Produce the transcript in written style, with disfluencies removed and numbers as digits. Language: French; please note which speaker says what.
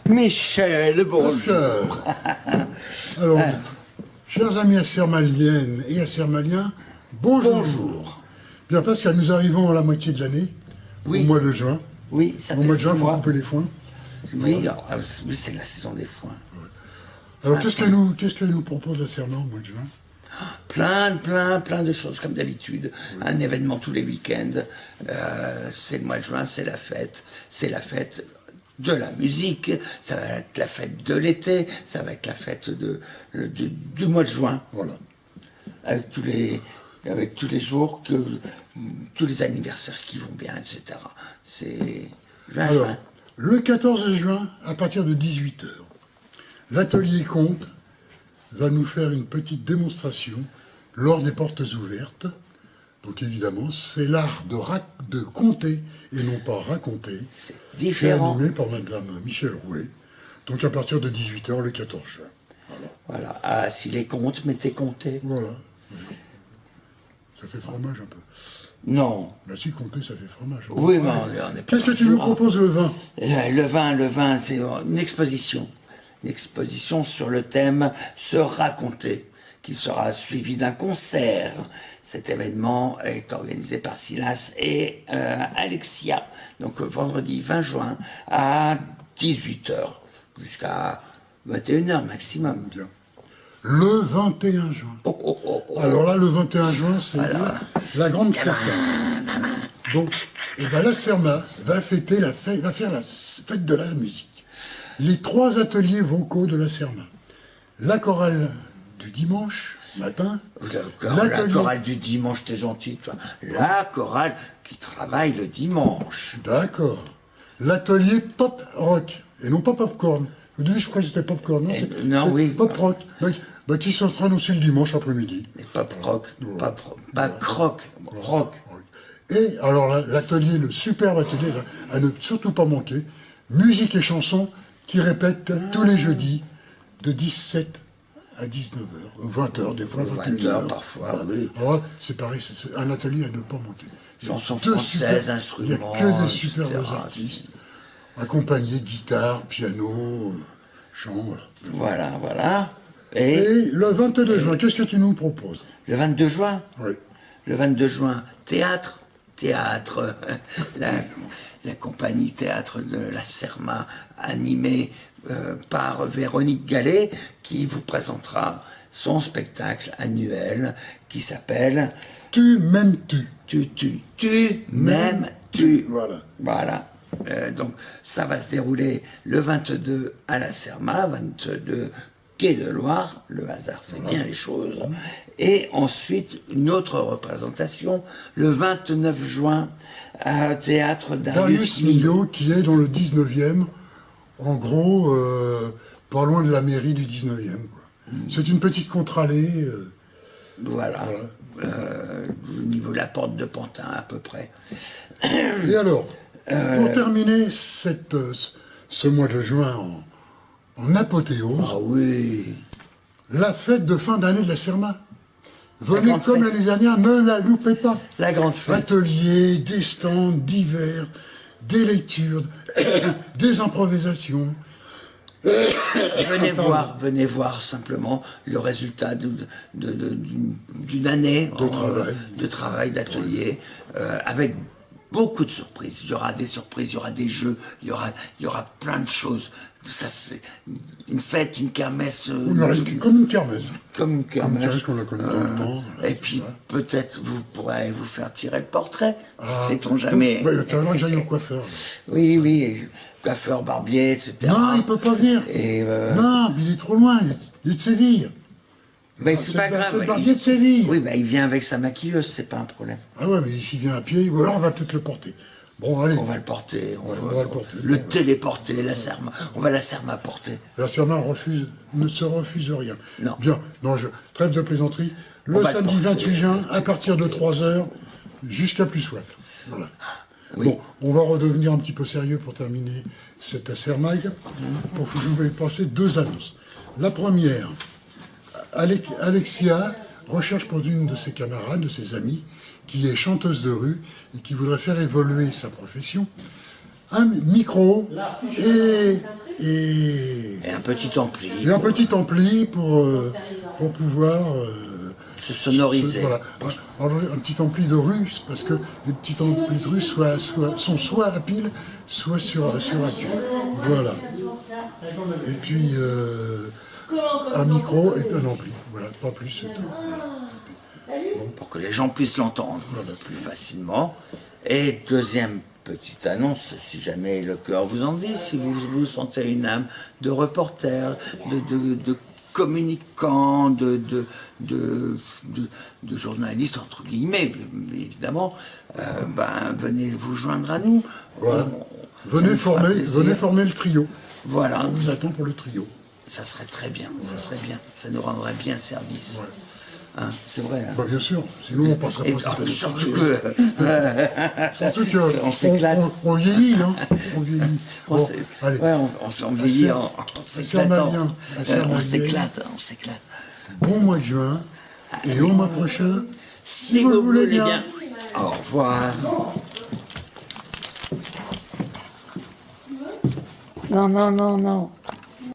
Speaker 1: Michel, bonjour.
Speaker 2: Pascal. Alors, chers amis assermaliennes et assermaliens, bonjour. Bien, Pascal, nous arrivons à la moitié de l'année,
Speaker 1: Oui.
Speaker 2: au mois de juin.
Speaker 1: Oui, ça
Speaker 2: Au
Speaker 1: fait
Speaker 2: mois de
Speaker 1: 6
Speaker 2: juin, il faut
Speaker 1: mois.
Speaker 2: couper les foins.
Speaker 1: Oui, alors, oui, c'est la saison des foins.
Speaker 2: Alors, qu'est-ce que nous propose la Serment au mois de juin?
Speaker 1: Plein de choses comme d'habitude. Un événement tous les week-ends. C'est le mois de juin, c'est la fête. C'est la fête de la musique. Ça va être la fête de l'été. Ça va être la fête du mois de juin.
Speaker 2: Voilà.
Speaker 1: Avec tous les jours, tous les anniversaires qui vont bien, etc. C'est juin,
Speaker 2: Alors,
Speaker 1: juin.
Speaker 2: le 14 juin, à partir de 18 h, l'atelier Conte va nous faire une petite démonstration lors des portes ouvertes. Donc évidemment, c'est l'art de compter et non pas raconter.
Speaker 1: C'est
Speaker 2: qui est
Speaker 1: différent.
Speaker 2: animé par Madame Michel Rouet. Donc à partir de 18 h le 14 juin.
Speaker 1: Voilà. Ah, si les comptes m'étaient comptés.
Speaker 2: Voilà. Ça fait fromage un peu.
Speaker 1: Non.
Speaker 2: Bah si, compter, ça fait fromage.
Speaker 1: Oui, mais on n'est pas
Speaker 2: Qu'est-ce que tu nous
Speaker 1: toujours à-
Speaker 2: proposes le vin?
Speaker 1: Le vin, c'est une exposition. Une exposition sur le thème Se raconter, qui sera suivi d'un concert. Cet événement est organisé par Silas et Alexia. Donc vendredi 20 juin à 18 h jusqu'à 21 h maximum.
Speaker 2: Bien. Le 21 juin. Alors là, le 21 juin, c'est la grande façade. Donc, la Serma va fêter va faire la fête de la musique. Les 3 ateliers vocaux de la Serma. La chorale du dimanche matin.
Speaker 1: La chorale du dimanche, t'es gentil, toi. La chorale qui travaille le dimanche.
Speaker 2: D'accord. L'atelier pop rock. Et non pas popcorn. Au début, je croyais que c'était popcorn. Non,
Speaker 1: non,
Speaker 2: c'est
Speaker 1: oui.
Speaker 2: pop rock. Qui s'entraîne aussi le dimanche après-midi.
Speaker 1: Mais pas rock, pas croc, rock.
Speaker 2: Et alors l'atelier, le superbe atelier, là, à ne surtout pas manquer, musique et chansons qui répètent tous les jeudis de 17 à 19 h, 20 h, des fois 21
Speaker 1: 20 heures
Speaker 2: h.
Speaker 1: parfois, oui.
Speaker 2: Alors là, c'est pareil, c'est un atelier à ne pas manquer.
Speaker 1: Chansons
Speaker 2: Deux
Speaker 1: françaises,
Speaker 2: super-
Speaker 1: instruments,
Speaker 2: Il n'y a que des
Speaker 1: etc.
Speaker 2: superbes artistes, accompagnés de guitare, piano, chant, voilà.
Speaker 1: Voilà. Et
Speaker 2: Et le 22 juin, qu'est-ce que tu nous proposes?
Speaker 1: le 22 juin,
Speaker 2: Oui.
Speaker 1: le 22 juin, théâtre, la compagnie théâtre de la Serma, animée par Véronique Gallet, qui vous présentera son spectacle annuel qui s'appelle
Speaker 2: Tu m'aimes tu.
Speaker 1: Tu m'aimes tu.
Speaker 2: Voilà.
Speaker 1: Voilà. Donc ça va se dérouler le 22 à la Serma, 22 Quai de Loire, le hasard fait bien les choses. Et ensuite, une autre représentation, le 29 juin, au théâtre
Speaker 2: Darius Milhaud, qui est dans le 19e, en gros, pas loin de la mairie du 19e. Quoi. C'est une petite contre-allée.
Speaker 1: Voilà. Au niveau de la porte de Pantin, à peu près.
Speaker 2: Et alors, pour terminer ce mois de juin en apothéose,
Speaker 1: Ah oui.
Speaker 2: la fête de fin d'année de la Serma. Venez
Speaker 1: grande
Speaker 2: comme
Speaker 1: fête.
Speaker 2: l'année dernière, ne la loupez pas.
Speaker 1: La grande fête.
Speaker 2: Ateliers, des stands divers, des lectures, des improvisations.
Speaker 1: Venez voir simplement le résultat d'une année de travail, d'atelier, avec beaucoup de surprises. Il y aura des surprises, il y aura des jeux, il y aura plein de choses. Ça, c'est une fête, une kermesse.
Speaker 2: Comme une kermesse.
Speaker 1: Comme une kermesse.
Speaker 2: Qu'on a connu dans le temps.
Speaker 1: Et puis, peut-être, vous pourrez vous faire tirer le portrait.
Speaker 2: Ah,
Speaker 1: Sait-on jamais.
Speaker 2: Il va falloir que j'aille au coiffeur.
Speaker 1: Oui, coiffeur, barbier, etc.
Speaker 2: Non, il peut pas venir.
Speaker 1: Et
Speaker 2: Non, il est trop loin. Il est de Séville.
Speaker 1: mais c'est pas grave.
Speaker 2: C'est le barbier de Séville.
Speaker 1: Oui, il vient avec sa maquilleuse, c'est pas un problème.
Speaker 2: Ah ouais, mais s'il vient à pied, ou alors on va peut-être le porter. Bon, allez.
Speaker 1: On va le porter, on
Speaker 2: va le porter.
Speaker 1: le téléporter, la Serma. On va la Serma porter.
Speaker 2: La Serma ne se refuse rien.
Speaker 1: Non.
Speaker 2: Bien, trêve de plaisanterie.
Speaker 1: On
Speaker 2: Le
Speaker 1: va le
Speaker 2: samedi
Speaker 1: porter.
Speaker 2: 28 juin, à partir de 3 h, jusqu'à plus soif. Voilà.
Speaker 1: Oui.
Speaker 2: Bon, on va redevenir un petit peu sérieux pour terminer cette Sermaille. Je vais passer 2 annonces. La première, Alexia recherche pour une de ses camarades, de ses amies, qui est chanteuse de rue et qui voudrait faire évoluer sa profession, un micro et
Speaker 1: Et un petit ampli.
Speaker 2: et un petit ampli pour pouvoir
Speaker 1: Se sonoriser.
Speaker 2: voilà. Alors, un petit ampli de rue, parce que les petits amplis de rue sont soit à pile, soit sur accu. Voilà. Et puis un micro et un ampli. Voilà, pas plus. C'est tout.
Speaker 1: Pour que les gens puissent l'entendre plus facilement. Et deuxième petite annonce, si jamais le cœur vous en dit, si vous sentez une âme de reporter, de communicant, de journaliste, entre guillemets, évidemment, venez vous joindre à nous.
Speaker 2: Voilà.
Speaker 1: Ça nous fera plaisir.
Speaker 2: Venez former le trio.
Speaker 1: Voilà,
Speaker 2: On vous attend pour le trio.
Speaker 1: ça serait très bien, ça serait bien, ça nous rendrait bien service. Hein, c'est vrai. Hein.
Speaker 2: Bah, bien sûr, sinon on passerait
Speaker 1: Et
Speaker 2: pas cette
Speaker 1: surtout que
Speaker 2: Surtout que
Speaker 1: on s'éclate.
Speaker 2: on vieillit, hein. On vieillit. Bon, allez.
Speaker 1: on vieillit en s'éclatant. On
Speaker 2: s'éclate.
Speaker 1: s'éclate.
Speaker 2: Bon mois de juin et au mois prochain,
Speaker 1: Si vous voulez bien. Au revoir. Non, non, non, non.